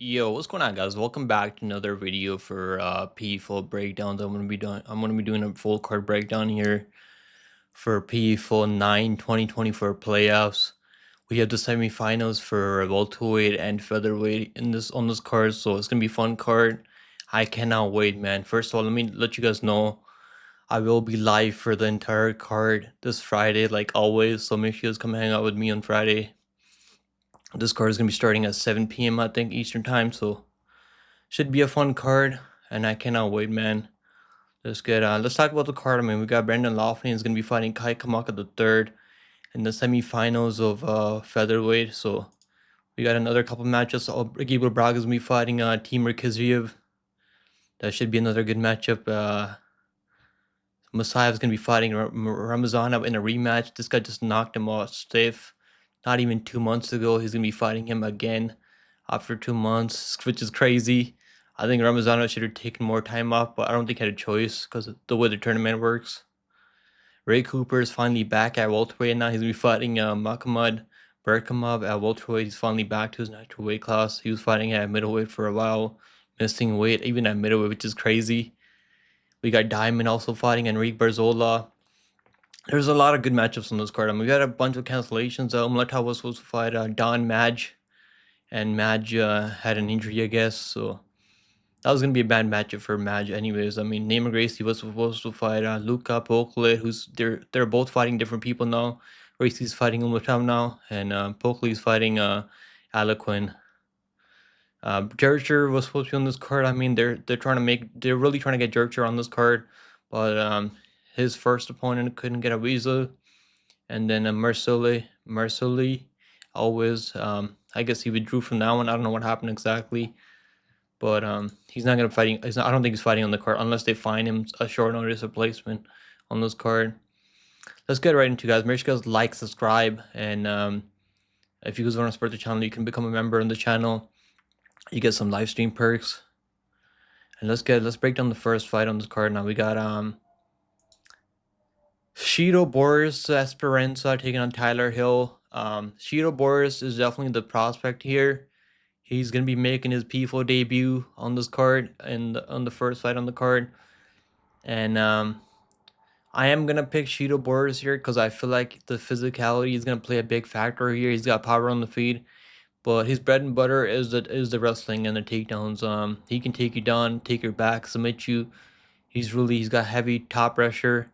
Yo, what's going on, guys? Welcome back to another video for PFL breakdowns. I'm gonna be doing a full card breakdown here for PFL 9 2024 playoffs. We have the semifinals for welterweight and featherweight in this on this card, so it's gonna be a fun card. I cannot wait, man. First of all, let me let you guys know I will be live for the entire card this Friday, like always. So make sure you guys come hang out with me on Friday. This card is gonna be starting at 7 p.m. I think Eastern time, so should be a fun card, and I cannot wait, man. Let's talk about the card. I mean, we got Brendan Loughnane is gonna be fighting Kamaka the third in the semifinals of featherweight. So we got another couple matchups. Gabriel Braga is gonna be fighting Timur Khizriev. That should be another good matchup. Musaev is gonna be fighting Ramazanov in a rematch. This guy just knocked him off stiff. Not even 2 months ago, he's gonna be fighting him again after 2 months, which is crazy. I think Ramazanov should have taken more time off, but I don't think he had a choice because of the way the tournament works. Ray Cooper is finally back at welterweight now. He's gonna be fighting Magomed. Berkhamov at welterweight. He's finally back to his natural weight class. He was fighting at middleweight for a while, missing weight even at middleweight, which is crazy. We got Diamond also fighting Enrique Barzola. There's a lot of good matchups on this card. I mean, we got a bunch of cancellations. Umalatov was supposed to fight Don Madge, and Madge had an injury, I guess. So that was gonna be a bad matchup for Madge, anyways. I mean, Neiman Gracie was supposed to fight Luca, Poclit, they're both fighting different people now. Gracie's fighting Umalatov now, and Poclit's fighting Alequin. Jercher was supposed to be on this card. I mean, they're really trying to get Jercher on this card, but his first opponent couldn't get a visa, and then Mercilli always I guess he withdrew from that one. I don't know what happened exactly, but he's not gonna fighting. I don't think he's fighting on the card unless they find him a short notice replacement on this card. Let's get right into it, guys. Make sure you guys like, subscribe, and if you guys want to support the channel, you can become a member on the channel. You get some live stream perks. And let's break down the first fight on this card now. We got Shido Boris Esperanca taking on Tyler Hill. Shido Boris is definitely the prospect here. He's gonna be making his PFL debut on this card and on the first fight on the card. And I am gonna pick Shido Boris here because I feel like the physicality is gonna play a big factor here. He's got power on the feet, but his bread and butter is the wrestling and the takedowns. He can take you down, take your back, submit you. He's got heavy top pressure,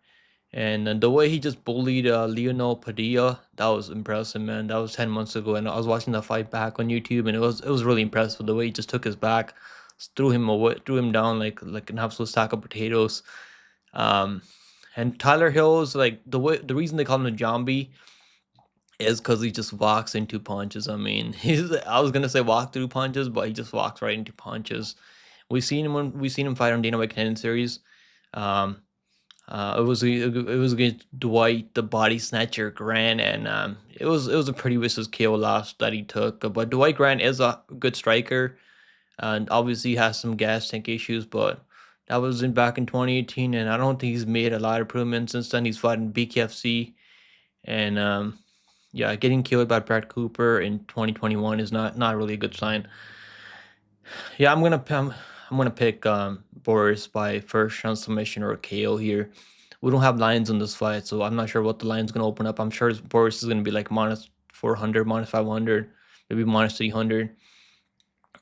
and the way he just bullied Leonel Padilla, that was impressive, man. That was 10 months ago, and I was watching that fight back on YouTube, and it was really impressive the way he just took his back, threw him away, threw him down like an absolute sack of potatoes. And Tyler Hill is like the reason they call him a zombie is because he just walks into punches. I mean, I was gonna say walk through punches, but he just walks right into punches. We've seen him fight on Dana White Contender Series. Um, it was against Dwight the Body Snatcher Grant, and it was a pretty vicious KO loss that he took. But Dwight Grant is a good striker, and obviously has some gas tank issues, but that was back in 2018, and I don't think he's made a lot of improvements since then. He's fighting BKFC, and yeah, getting killed by Brad Cooper in 2021 is not really a good sign. Yeah, I'm gonna pick Boris by first round submission or KO here. We don't have lines on this fight, so I'm not sure what the line's gonna open up. I'm sure Boris is gonna be like minus 400, minus 500, maybe minus 300.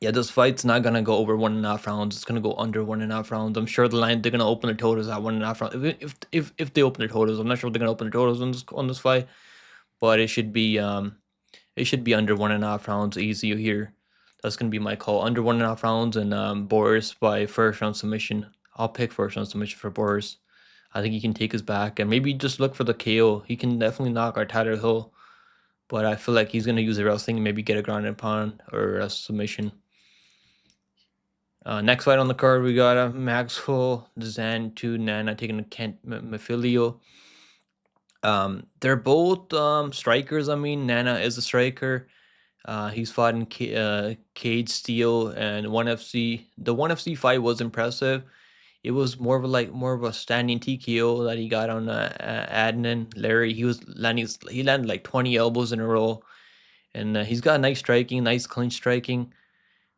Yeah, this fight's not gonna go over 1.5 rounds. It's gonna go under 1.5 rounds. I'm sure they're gonna open the totals at 1.5 rounds. If they open the totals, I'm not sure if they're gonna open the totals on this fight, but it should be under 1.5 rounds easy here. That's gonna be my call, under 1.5 rounds, and Boris by first round submission. I'll pick first round submission for Boris. I think he can take his back and maybe just look for the KO. He can definitely knock our Tyler Hill, but I feel like he's gonna use the wrestling and maybe get a ground and pound or a submission. Next fight on the card, we got Maxwell, Djantou, Nana taking a Kent Mafileo. They're both strikers. I mean, Nana is a striker. He's fought in Cage Steel and 1FC. The 1FC fight was impressive. It was more of a standing TKO that he got on Adnan Larry. He landed like 20 elbows in a row, and he's got nice striking, nice clinch striking.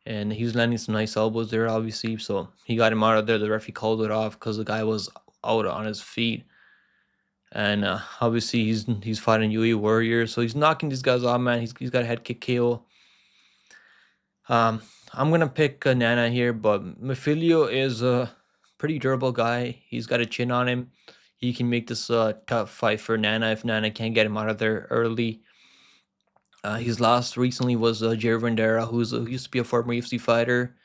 and he was landing some nice elbows there, obviously. So he got him out of there. The referee called it off because the guy was out on his feet. And obviously he's fighting UE Warrior, so he's knocking these guys off, man. He's got a head kick KO. I'm gonna pick Nana here, but Mafileo is a pretty durable guy. He's got a chin on him. He can make this a tough fight for Nana if Nana can't get him out of there early. His last recently was Jair Vandera, who used to be a former UFC fighter.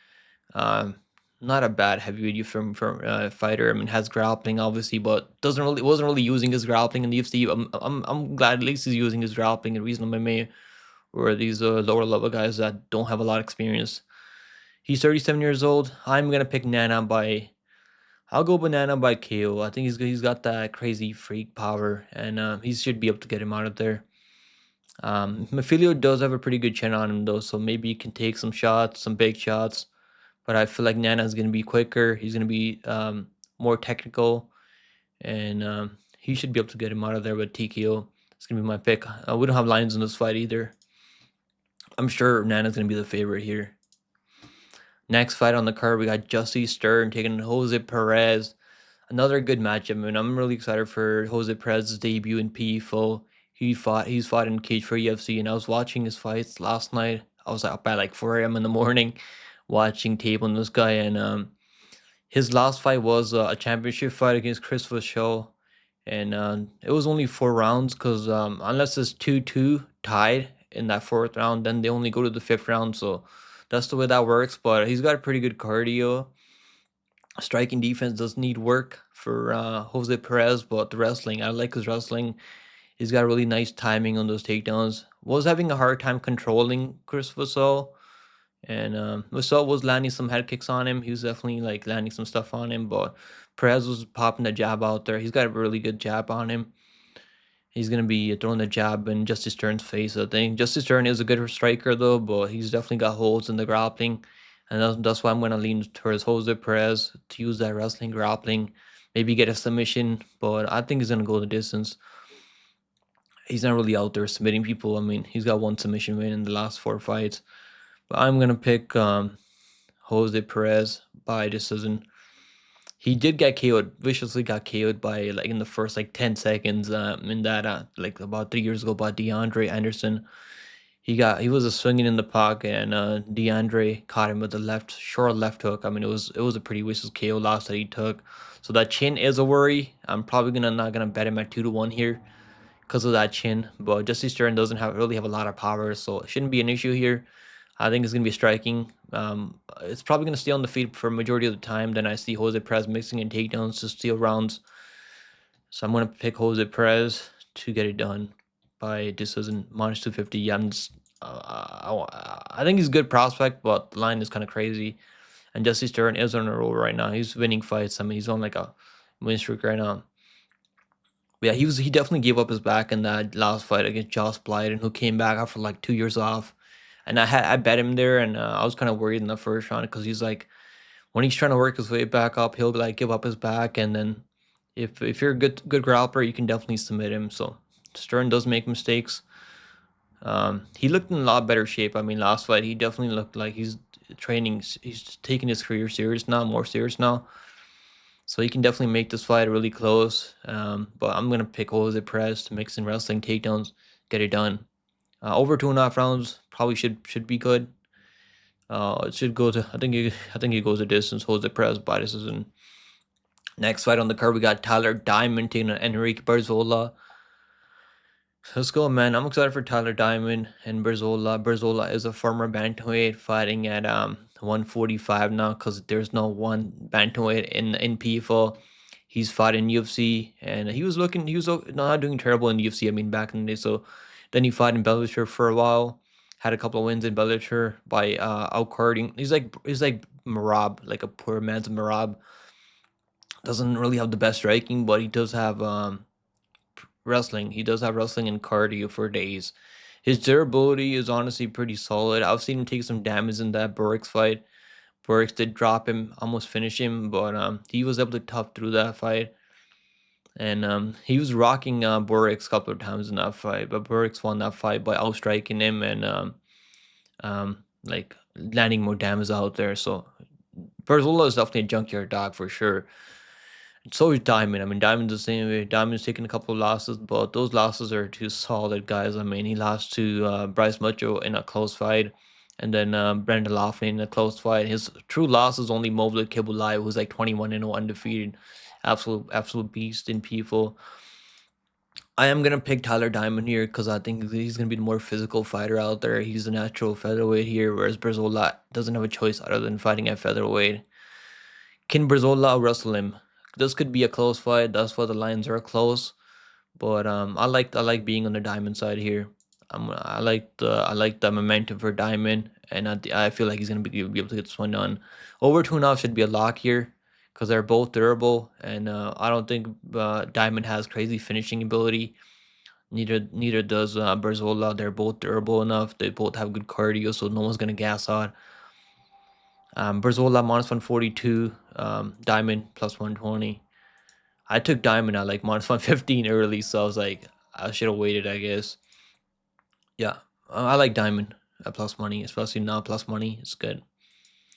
Not a bad heavyweight from fighter. I mean, has grappling obviously, but wasn't really using his grappling in the UFC. I'm glad at least he's using his grappling in recent MMA, or these lower level guys that don't have a lot of experience. He's 37 years old. I'm gonna pick Nana by. I'll go Banana by KO. I think he's got that crazy freak power, and he should be able to get him out of there. Mafileo does have a pretty good chin on him though, so maybe he can take some shots, some big shots. But I feel like Nana's gonna be quicker. He's gonna be more technical, and he should be able to get him out of there with TKO. It's gonna be my pick. We don't have lines in this fight either. I'm sure Nana's gonna be the favorite here. Next fight on the card, we got Stirn taking Jose Perez. Another good matchup. I mean, I'm really excited for Jose Perez's debut in PFL. He's fought in Cage for UFC, and I was watching his fights last night. I was up at like 4 a.m. in the morning watching tape on this guy, and his last fight was a championship fight against Christopher Shaw, and it was only 4 rounds because unless it's 2-2 tied in that 4th round, then they only go to the 5th round. So that's the way that works. But he's got a pretty good cardio. Striking defense does need work for Jose Perez, but the wrestling, I like his wrestling. He's got really nice timing on those takedowns. Was having a hard time controlling Chris Vassell, and Vassell was landing some head kicks on him. He was definitely like landing some stuff on him, but Perez was popping the jab out there. He's got a really good jab on him. He's gonna be throwing the jab in Justice Stern's face, I think. Justice Stern is a good striker though, but he's definitely got holes in the grappling. And that's why I'm gonna lean towards Jose Perez to use that wrestling grappling. Maybe get a submission, but I think he's gonna go the distance. He's not really out there submitting people. I mean, he's got 1 submission win in the last 4 fights. But I'm gonna pick Jose Perez by decision. He did get KO'd, viciously got KO'd by like in the first like 10 seconds in that like about 3 years ago by DeAndre Anderson. He was swinging in the pocket, and DeAndre caught him with the short left hook. I mean, it was a pretty vicious KO loss that he took. So that chin is a worry. I'm probably not gonna bet him at 2-1 here because of that chin. But Justice Stern doesn't really have a lot of power, so it shouldn't be an issue here. I think it's gonna be striking. It's probably gonna stay on the feet for a majority of the time. Then I see Jose Perez mixing in takedowns to steal rounds. So I'm gonna pick Jose Perez to get it done by decision -250. Yeah, I think he's a good prospect, but the line is kind of crazy. And Justice Stern is on a roll right now. He's winning fights. I mean, he's on like a win streak right now. But yeah, he definitely gave up his back in that last fight against Josh Blyden, who came back after like 2 years off. And I bet him there, and I was kind of worried in the first round because he's like, when he's trying to work his way back up, he'll like give up his back, and then if you're a good grappler, you can definitely submit him. So Stern does make mistakes. He looked in a lot better shape. I mean, last fight he definitely looked like he's training. He's taking his career more serious now. So he can definitely make this fight really close. But I'm gonna pick Jose Perez to mix in wrestling takedowns, get it done. Over 2.5 rounds probably should be good. It should go to I think he goes a distance. Jose Perez by decision. Next fight on the card, we got Tyler Diamond taking on Enrique Barzola. Let's go, man. I'm excited for Tyler Diamond and Barzola. Barzola is a former bantamweight fighting at 145 now because there's no one bantamweight in PFL. He's fought in UFC, and he was not doing terrible in UFC. I mean, back in the day. So then he fought in Bellator for a while. Had a couple of wins in Bellator by outcarding. He's like Murad, like a poor man's Murad. Doesn't really have the best striking, but he does have wrestling. He does have wrestling and cardio for days. His durability is honestly pretty solid. I've seen him take some damage in that Boris fight. Boris did drop him, almost finish him, but he was able to tough through that fight. And he was rocking Boris a couple of times in that fight, but Boris won that fight by outstriking him and like landing more damage out there. So Barzola is definitely a junkyard dog for sure. So is Diamond. I mean, Diamond's the same way. Diamond's taken a couple of losses, but those losses are to solid guys. I mean, he lost to Bryce Mucho in a close fight, and then Brendan Loughnane in a close fight. His true loss is only Movlid Kibulai, who's like 21-0 undefeated. Absolute beast in PFL. I am gonna pick Tyler Diamond here because I think he's gonna be the more physical fighter out there. He's a natural featherweight here, whereas Barzola doesn't have a choice other than fighting at featherweight. Can Barzola wrestle him? This could be a close fight. That's why the lines are close. But I like being on the Diamond side here. I like the momentum for Diamond, and I feel like he's gonna be able to get this one done. Over 2.5 should be a lock here because they're both durable, and I don't think Diamond has crazy finishing ability. Neither does Barzola. They're both durable enough. They both have good cardio, so no one's gonna gas out. Barzola minus 142, Diamond plus 120. I took Diamond at like minus 115 early, so I was like, I should have waited, I guess. Yeah, I like Diamond at plus money, especially now plus money. It's good.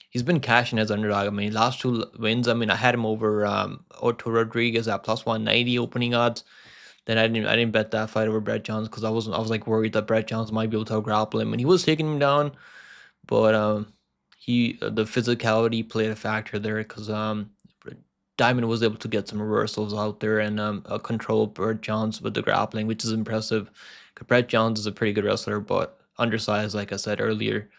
He's been cashing as underdog. I mean, last 2 wins. I mean, I had him over Otto Rodriguez at plus 190 opening odds. Then I didn't bet that fight over Brett Jones because I was like worried that Brett Jones might be able to grapple him, and he was taking him down, but the physicality played a factor there because Diamond was able to get some reversals out there and control Brett Jones with the grappling, which is impressive. Brett Jones is a pretty good wrestler, but undersized, like I said earlier.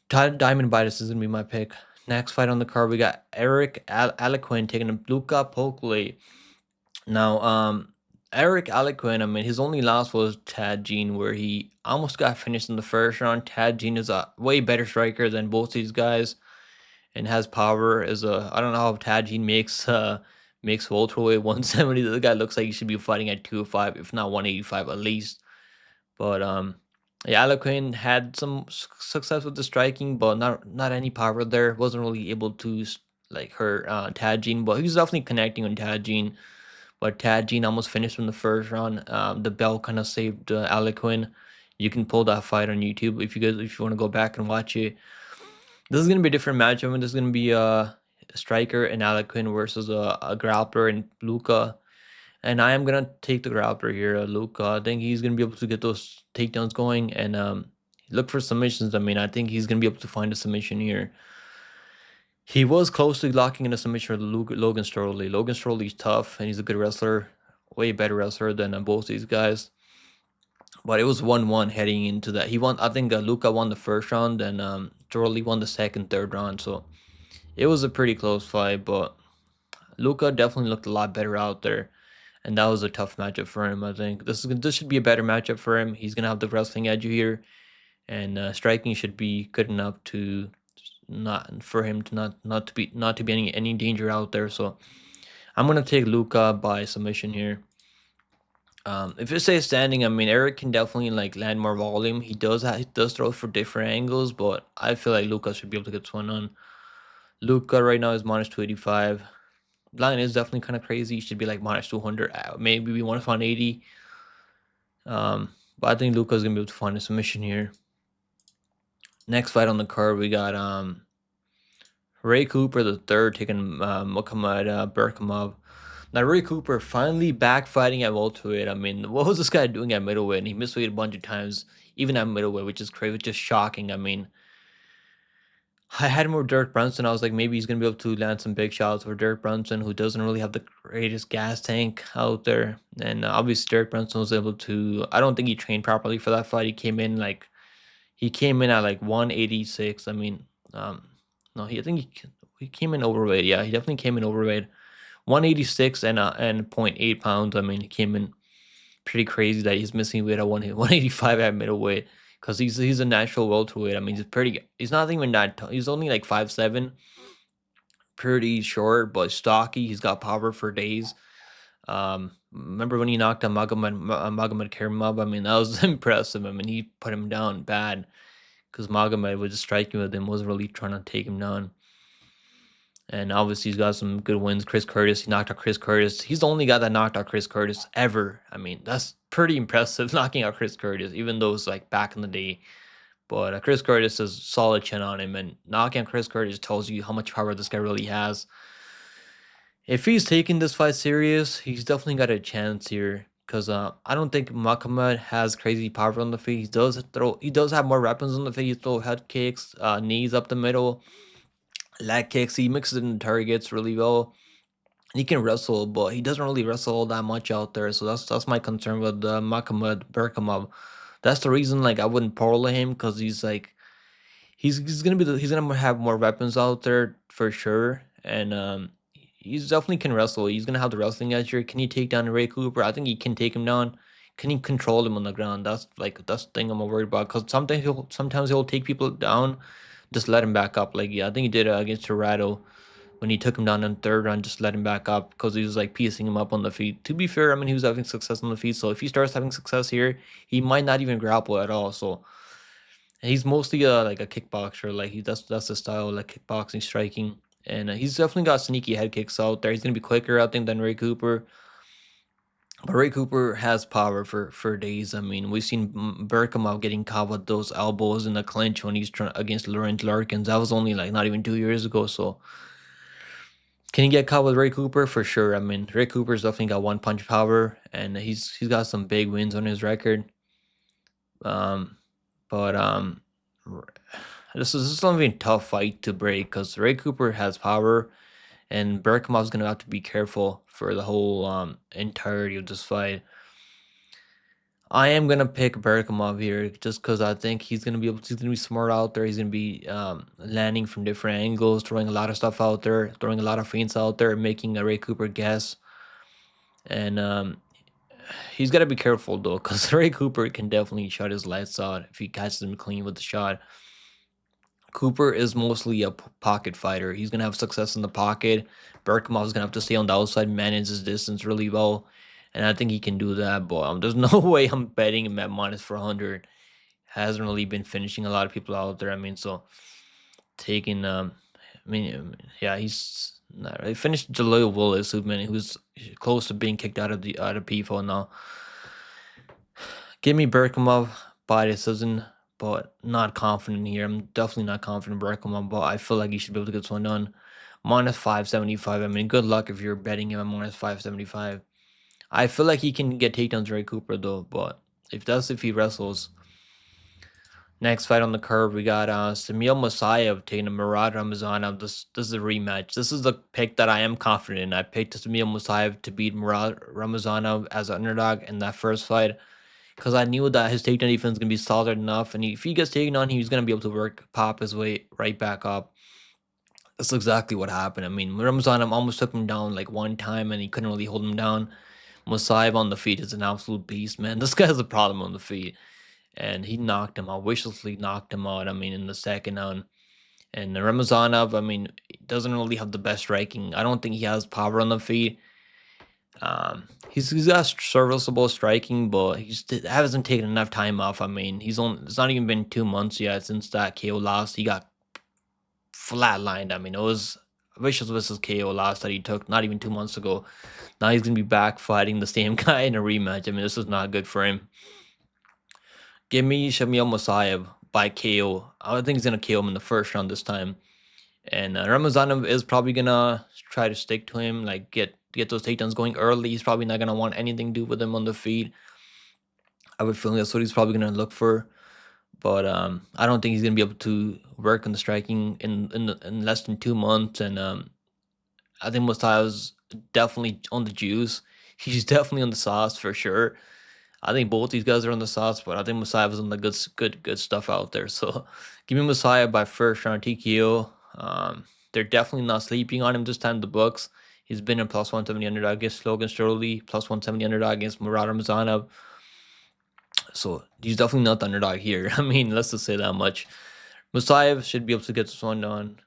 Diamond Bitus is going to be my pick. Next fight on the card, we got Alequin taking Luca Poclit. Now, Eric Alequin, I mean, his only loss was Tad Jean, where he almost got finished in the first round. Tad Jean is a way better striker than both these guys and has power. I don't know how Tad Jean makes welterweight 170. The guy looks like he should be fighting at 205, if not 185 at least. But yeah, Alequin had some success with the striking, but not any power there. Wasn't really able to like hurt Tad Jean, but he was definitely connecting on Tad Jean. But Tad Jean almost finished in the first round. The bell kind of saved Alequin. You can pull that fight on YouTube if you want to go back and watch it. This is gonna be a different matchup, and this is gonna be a striker and Alequin versus a grappler and Luca. And I am gonna take the grappler here, Luca. I think he's gonna be able to get those takedowns going and look for submissions. I mean, I think he's gonna be able to find a submission here. He was close to locking in a submission with Logan Storley. Logan Storley's tough, and he's a good wrestler. Way better wrestler than both these guys. But it was 1-1 heading into that. He won. I think Luca won the first round, and Storley won the second, third round. So it was a pretty close fight, but Luca definitely looked a lot better out there, and that was a tough matchup for him. I think this should be a better matchup for him. He's gonna have the wrestling edge here, and striking should be good enough to not to be any danger out there. So I'm gonna take Luca by submission here. If it says standing, I mean, Eric can definitely like land more volume. He does throw for different angles, but I feel like Luca should be able to get this one on. Luca right now is minus 285. Line is definitely kind of crazy. He should be like minus 200, maybe we want to find 80. But I think Luca is gonna be able to find a submission here. Next fight on the card, we got Ray Cooper the third taking Mukhamed Berkhamov. Now Ray Cooper finally back fighting at welterweight. I mean, what was this guy doing at middleweight? And he missed weight a bunch of times, even at middleweight, which is crazy, just shocking. I mean, I had him with Dirk Brunson. I was like, maybe he's gonna be able to land some big shots for Dirk Brunson, who doesn't really have the greatest gas tank out there. And obviously, Dirk Brunson was able to. I don't think he trained properly for that fight. He came in at like 186. I mean, no, I think he came in overweight. Yeah, he definitely came in overweight. 186 and 0.8 pounds. I mean, he came in pretty crazy that he's missing weight at 185 at middleweight because he's a natural welterweight. I mean, he's not even that tall. He's only like 5'7", pretty short but stocky. He's got power for days. Remember when he knocked out Magomed Karimov? I mean, that was impressive. I mean, he put him down bad because Magomed was just striking with him, wasn't really trying to take him down. And obviously, he's got some good wins. Chris Curtis, he knocked out Chris Curtis. He's the only guy that knocked out Chris Curtis ever. I mean, that's pretty impressive, knocking out Chris Curtis, even though it's like back in the day. But Chris Curtis has solid chin on him, and knocking out Chris Curtis tells you how much power this guy really has. If he's taking this fight serious, he's definitely got a chance here. Cause I don't think Mukhamed has crazy power on the feet. He does have more weapons on the feet. He throw head kicks, knees up the middle, leg kicks. He mixes it in targets really well. He can wrestle, but he doesn't really wrestle all that much out there. So that's my concern with Mukhamed Berkhamov. That's the reason like I wouldn't parlay him, because he's like he's gonna he's gonna have more weapons out there for sure, and he's definitely can wrestle. He's gonna have the wrestling edge here. Can he take down Ray Cooper? I think he can take him down. Can he control him on the ground? That's the thing I'm worried about, because sometimes he'll take people down, just let him back up. Like, yeah, I think he did against Torado when he took him down in the third round, just let him back up because he was like piecing him up on the feet. To be fair, I mean, he was having success on the feet, so if he starts having success here, he might not even grapple at all. So he's mostly like a kickboxer. Like that's the style, like kickboxing, striking, and he's definitely got sneaky head kicks out there. He's gonna be quicker, I think, than Ray Cooper. But Ray Cooper has power for days. I mean, we've seen Berkhamov getting caught with those elbows in the clinch when he's trying against Laurent Larkins. That was only like not even 2 years ago. So can he get caught with Ray Cooper? For sure. I mean, Ray Cooper's definitely got one punch power, and he's got some big wins on his record. But this is gonna be a tough fight to break, because Ray Cooper has power, and Berkhamov's gonna have to be careful for the whole entirety of this fight. I am gonna pick Berkhamov here just because I think he's gonna be smart out there. He's gonna be landing from different angles, throwing a lot of stuff out there, throwing a lot of feints out there, making a Ray Cooper guess. And he's got to be careful though, because Ray Cooper can definitely shut his lights out if he catches him clean with the shot. Cooper is mostly a pocket fighter. He's gonna have success in the pocket. Berkhamov is gonna have to stay on the outside, manage his distance really well, and I think he can do that. But there's no way I'm betting him at -400. Hasn't really been finishing a lot of people out there. I mean, so taking yeah, he's not really finished Jaleel Willis, who's close to being kicked out of PFL now. Give me Berkhamov by decision, but not confident here. I'm definitely not confident in Berkhamov, but I feel like he should be able to get this one done. -575. I mean, good luck if you're betting him at -575. I feel like he can get takedowns Ray Cooper though, but if he wrestles. Next fight on the curve, we got Shamil Musaev taking Murad Ramazanov. This is a rematch. This is the pick that I am confident in. I picked Shamil Musaev to beat Murad Ramazanov as an underdog in that first fight, because I knew that his takedown defense is going to be solid enough, and if he gets taken on, he's going to be able to pop his way right back up. That's exactly what happened. I mean, Ramazanov almost took him down like one time, and he couldn't really hold him down. Musaev on the feet is an absolute beast, man. This guy has a problem on the feet, and he knocked him out, viciously knocked him out, I mean, in the second round. And Ramazanov, I mean, doesn't really have the best striking. I don't think he has power on the feet. He's got serviceable striking, but he just hasn't taken enough time off. I mean, it's not even been 2 months yet since that KO loss. He got flatlined. I mean, it was Vicious versus KO loss that he took not even 2 months ago. Now he's gonna be back fighting the same guy in a rematch. I mean, this is not good for him. Give me Shamil Musaev by KO. I think he's gonna KO him in the first round this time. And Ramazanov is probably gonna try to stick to him, like get those takedowns going early. He's probably not gonna want anything to do with him on the feet. I have a feeling that's what he's probably gonna look for. But I don't think he's gonna be able to work on the striking in less than 2 months. And I think Musaev's definitely on the juice. He's definitely on the sauce for sure. I think both these guys are on the sauce, but I think Musaev is on the good stuff out there. So give me Musaev by first round TKO. They're definitely not sleeping on him this time. The books. He's been a +170 underdog against Logan Sterling, +170 underdog against Murad Ramazanov. So he's definitely not the underdog here. I mean, let's just say that much. Musaev should be able to get this one done.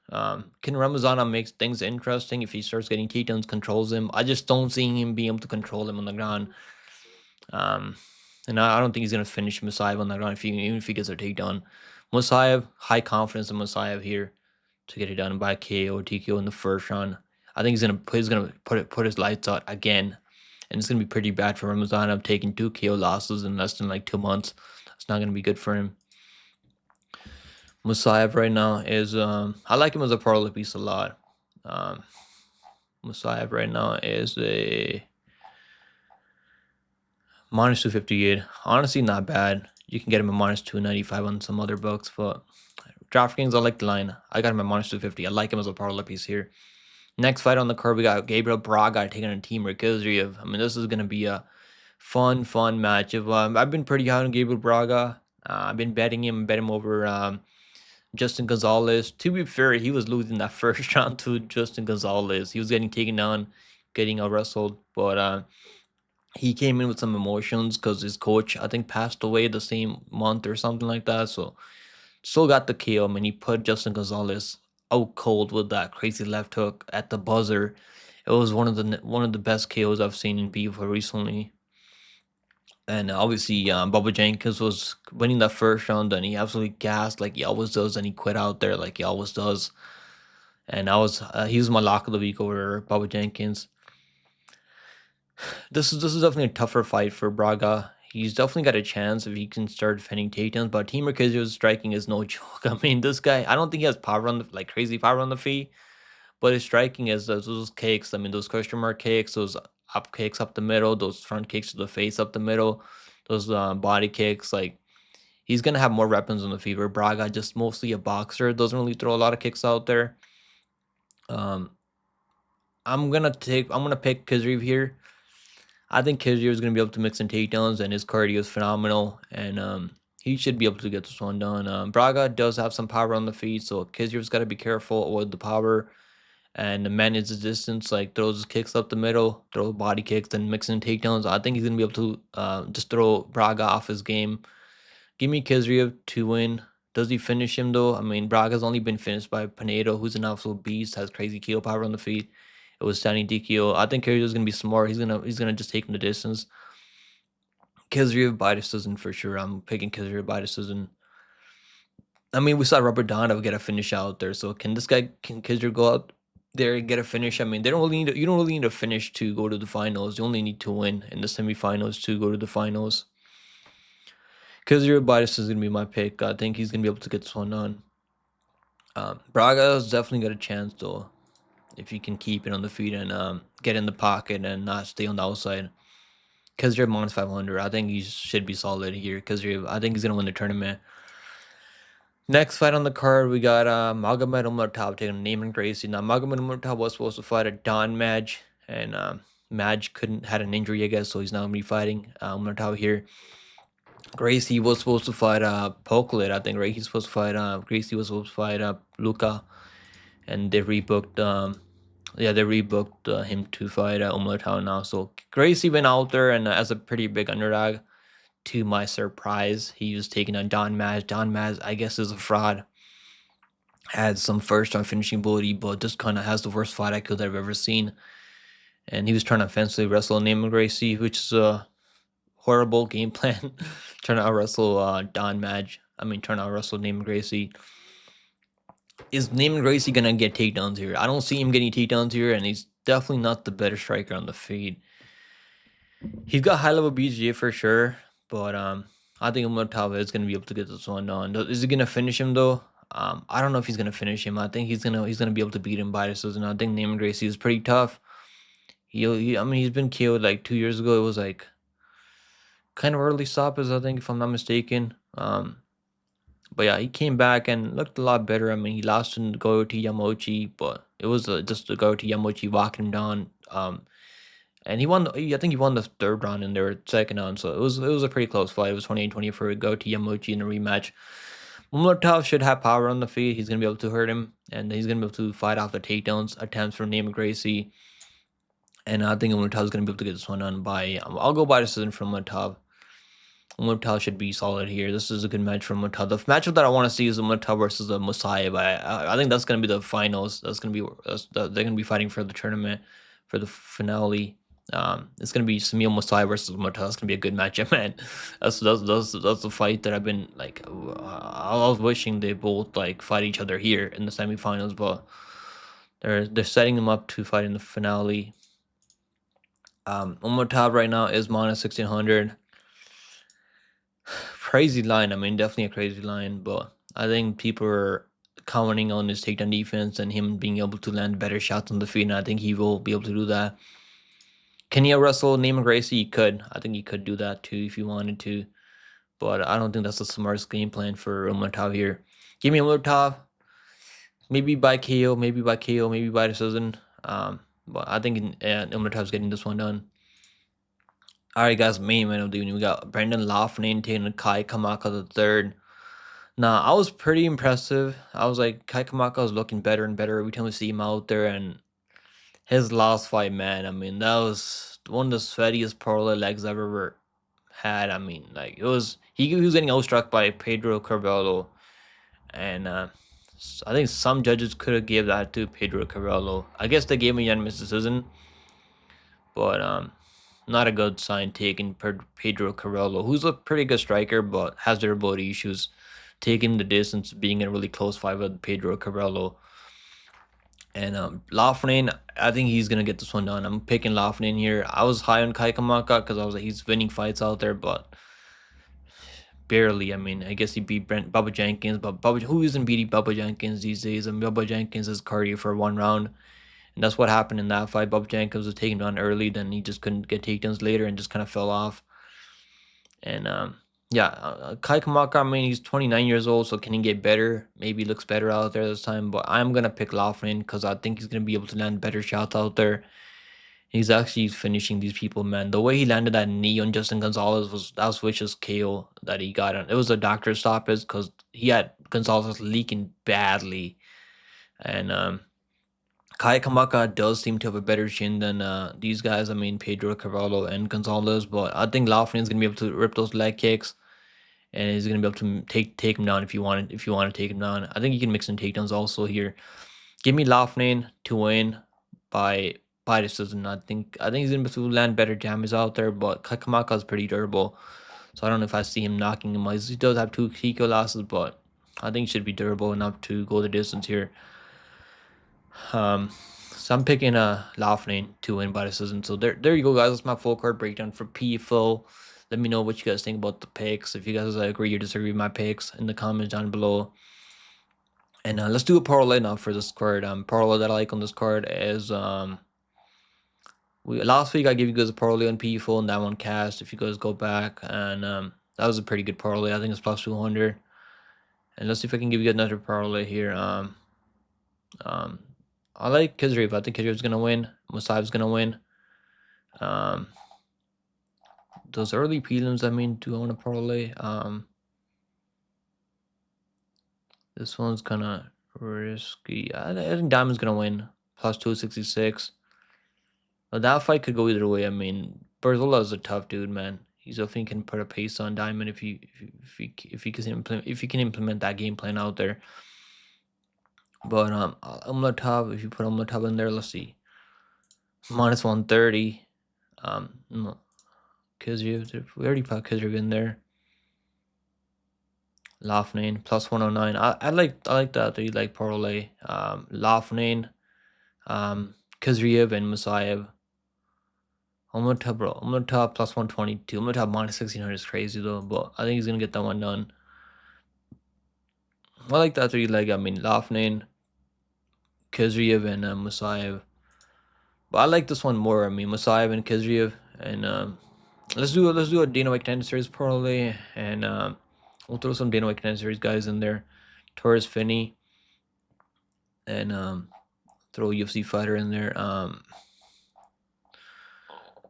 Can Ramazanov make things interesting if he starts getting takedowns, controls him? I just don't see him being able to control him on the ground. And I don't think he's going to finish Musaev on the ground even if he gets a takedown. Musaev, high confidence in Musaev here to get it done by KO or TKO in the first round. I think he's gonna put his lights out again, and it's gonna be pretty bad for Ramazanov taking 2 KO losses in less than like 2 months. It's not gonna be good for him. Musaev right now is I like him as a parlay piece a lot. Um, Musaev right now is a minus 258. Honestly, not bad. You can get him at minus 295 on some other books, but DraftKings, I like the line. I got him at minus 250. I like him as a parlay piece here. Next fight on the card, we got Gabriel Braga taking on Timur Khizriev. I mean, this is going to be a fun matchup. I've been pretty high on Gabriel Braga. I've been betting him, over Justin Gonzalez. To be fair, he was losing that first round to Justin Gonzalez. He was getting taken down, getting wrestled, but he came in with some emotions because his coach, I think, passed away the same month or something like that. So still got the KO. I mean, he put Justin Gonzalez out cold with that crazy left hook at the buzzer. It was one of the best KOs I've seen in PFL recently. And obviously, Bubba Jenkins was winning that first round, and he absolutely gassed like he always does, and he quit out there like he always does. And he was my lock of the week over Bubba Jenkins. This is definitely a tougher fight for Braga. He's definitely got a chance if he can start defending takedowns, but Timur Khizriev's striking is no joke. I mean, this guy, I don't think he has power on the crazy power on the feet, but his striking is those kicks. I mean, those question mark kicks, those up kicks up the middle, those front kicks to the face up the middle, those body kicks. Like, he's gonna have more weapons on the feet. Where Braga just mostly a boxer, doesn't really throw a lot of kicks out there. I'm gonna pick Khizriev here. I think Khizriev is gonna be able to mix in takedowns, and his cardio is phenomenal, and he should be able to get this one done. Braga does have some power on the feet, so Khizriev's got to be careful with the power and manage the distance. Like, throws his kicks up the middle, throw body kicks, and mix in takedowns. I think he's gonna be able to just throw Braga off his game. Give me Khizriev to win. Does he finish him though? I mean, Braga's only been finished by Pinedo, who's an absolute beast, has crazy KO power on the feet. It was standing DKO. I think Khizriev's gonna be smart. He's gonna just take him the distance. Khizriev by decision for sure. I'm picking Khizriev by decision. I mean, we saw Robert Donov get a finish out there. So can Khizriev go out there and get a finish? I mean, you don't really need a finish to go to the finals. You only need to win in the semifinals to go to the finals. Khizriev by decision is gonna be my pick. I think he's gonna be able to get this one done. Braga's definitely got a chance though, if he can keep it on the feet and get in the pocket and not stay on the outside. Khizriev minus 500. I think he should be solid here. I think he's gonna win the tournament. Next fight on the card, we got Magomed Umalatov taking on Neiman Gracie. Now, Magomed Umalatov was supposed to fight a Don Madge, and Madge had an injury, I guess, so he's not gonna be fighting Umalatov here. Gracie was supposed to fight Poclit, I think, right? He's supposed to fight Gracie was supposed to fight Luca, and they rebooked him to fight Umalatov now. So Gracie went out there and as a pretty big underdog. To my surprise, he was taking on Don Maz. Don Maz, I guess, is a fraud. Had some first round finishing ability, but just kind of has the worst fight IQ that I've ever seen. And he was trying to offensively wrestle Neiman Gracie, which is a horrible game plan. Trying to out wrestle Don Madge. Trying to out wrestle Neiman Gracie. Is Neiman Gracie gonna get takedowns here? I don't see him getting takedowns here, and he's definitely not the better striker on the feet. He's got high level BGA for sure, but I think Umalatov is gonna be able to get this one done. Is he gonna finish him though? I don't know if he's gonna finish him. I think he's gonna be able to beat him by decision. I think Neiman Gracie is pretty tough. He's been killed like 2 years ago. It was like kind of early stoppers, I think, if I'm not mistaken. But yeah, he came back and looked a lot better. He lost to Goyoti Yamochi, but it was just the Goyoti Yamochi walking him down. And he won. I think he won the third round in their second round. So it was a pretty close fight. It was 28-20 for Goyoti Yamochi in a rematch. Umalatov should have power on the feet. He's gonna be able to hurt him, and he's gonna be able to fight off the takedowns attempts from Neiman Gracie. And I think Umalatov is gonna be able to get this one done by. I'll go by decision from Umalatov. Umalatov should be solid here. This is a good match from Umalatov. The matchup that I want to see is Umalatov versus Musaev. I think that's going to be the finals. They're going to be fighting for the tournament, for the finale. It's going to be Shamil Musaev versus Umalatov. That's going to be a good matchup, man. That's the fight that I've been like. I was wishing they both like fight each other here in the semifinals, but they're setting them up to fight in the finale. Umalatov right now is minus 1600. Crazy line. Definitely a crazy line, but I think people are counting on his takedown defense and him being able to land better shots on the feet, and I think he will be able to do that. Can he wrestle Neiman Gracie? He could. I think he could do that too if he wanted to. But I don't think that's the smartest game plan for Umalatov here. Give me Umalatov. Maybe by KO, maybe by KO, maybe by decision. But I think Umalatov's getting this one done. Alright, guys, main event of the evening. We got Brendan Loughnane taking Kai Kamaka the third. Now, I was pretty impressive. I was like, Kai Kamaka was looking better and better every time we see him out there. And his last fight, man, I mean, that was one of the sweatiest parlay legs I've ever had. I mean, like, he was getting outstruck by Pedro Carvalho. And I think some judges could have gave that to Pedro Carvalho. I guess they gave him a unanimous decision. But not a good sign taking Pedro Carvalho, who's a pretty good striker but has durability issues, taking the distance, being in a really close fight with Pedro Carvalho. And Loughnane, I think he's gonna get this one done. I'm picking Loughnane here. I was high on Kai Kamaka because I was like, he's winning fights out there, but barely. I mean, I guess he beat Bubba Jenkins, but who isn't beating Bubba Jenkins these days? I mean, Bubba Jenkins is cardio for one round. And that's what happened in that fight. Bob Jenkins was taken down early, then he just couldn't get takedowns later and just kind of fell off. And Kai Kamaka, I mean, he's 29 years old, so can he get better? Maybe looks better out there this time. But I'm going to pick Loughnane because I think he's going to be able to land better shots out there. He's actually finishing these people, man. The way he landed that knee on Justin Gonzalez was vicious KO that he got on. It was a doctor stoppage because he had Gonzalez leaking badly. And Kai Kamaka does seem to have a better chin than these guys. I mean, Pedro Carvalho and Gonzalez, but I think Loughnane is gonna be able to rip those leg kicks, and he's gonna be able to take him down if you want to take him down. I think you can mix in takedowns also here. Give me Loughnane to win by decision. I think he's gonna be able to land better jams out there, but Kai Kamaka is pretty durable, so I don't know if I see him knocking him out. He does have 2 Kiko losses, but I think he should be durable enough to go the distance here. So I'm picking Loughnane to win by decision. So there you go, guys. That's my full card breakdown for PFL. Let me know what you guys think about the picks. If you guys agree or disagree with my picks in the comments down below. And let's do a parlay now for this card. Parlay that I like on this card is last week I gave you guys a parlay on PFL and that one cast. If you guys go back, and that was a pretty good parlay. I think it's plus 200. And let's see if I can give you another parlay here. I like Khizriev. I think Khizriev's gonna win. Musaev's gonna win. Those early prelims, I mean, do I want to parlay? This one's kind of risky. I think Diamond's gonna win. Plus 266. But that fight could go either way. I mean, Barzola is a tough dude, man. He's definitely can put a pace on Diamond if he can implement that game plan out there. But Umalatov, if you put Umalatov in there, let's see. Minus 130. No. Khizriev, we already put Khizriev in there. Loughnane plus 109. I like that. You like parlay. Loughnane, Khizriev and Musaev. Umalatov plus 122. Umalatov minus 1600 is crazy though, but I think he's gonna get that one done. I like that 3 leg. I mean, Loughnane, Khizriev, and Musaev. But I like this one more. I mean, Musaev and Khizriev. And let's do a Dana White Contender Series parlay, and we'll throw some Dana White Contender Series guys in there. Torres Finney, and throw a UFC fighter in there.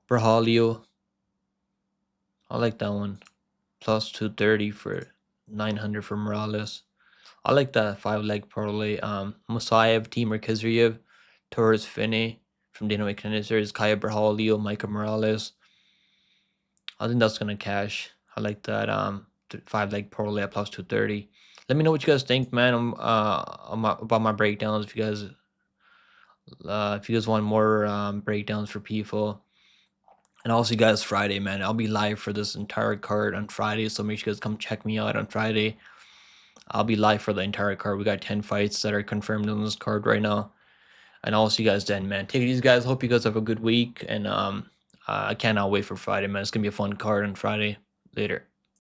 Brahalio. I like that one. Plus 230 for 900 for Morales. I like that 5 leg parlay. Musaev, Timur, Khizriev, Torres Finney from Dana White Contender Series, Kaya Brahalio, Micah Morales. I think that's gonna cash. I like that 5 leg parlay at plus 230. Let me know what you guys think, man. About my breakdowns. If you guys want more breakdowns for people. And I'll see you guys Friday, man. I'll be live for this entire card on Friday, so make sure you guys come check me out on Friday. I'll be live for the entire card. We got 10 fights that are confirmed on this card right now. And I'll see you guys then, man. Take it easy, guys. Hope you guys have a good week. And I cannot wait for Friday, man. It's going to be a fun card on Friday. Later.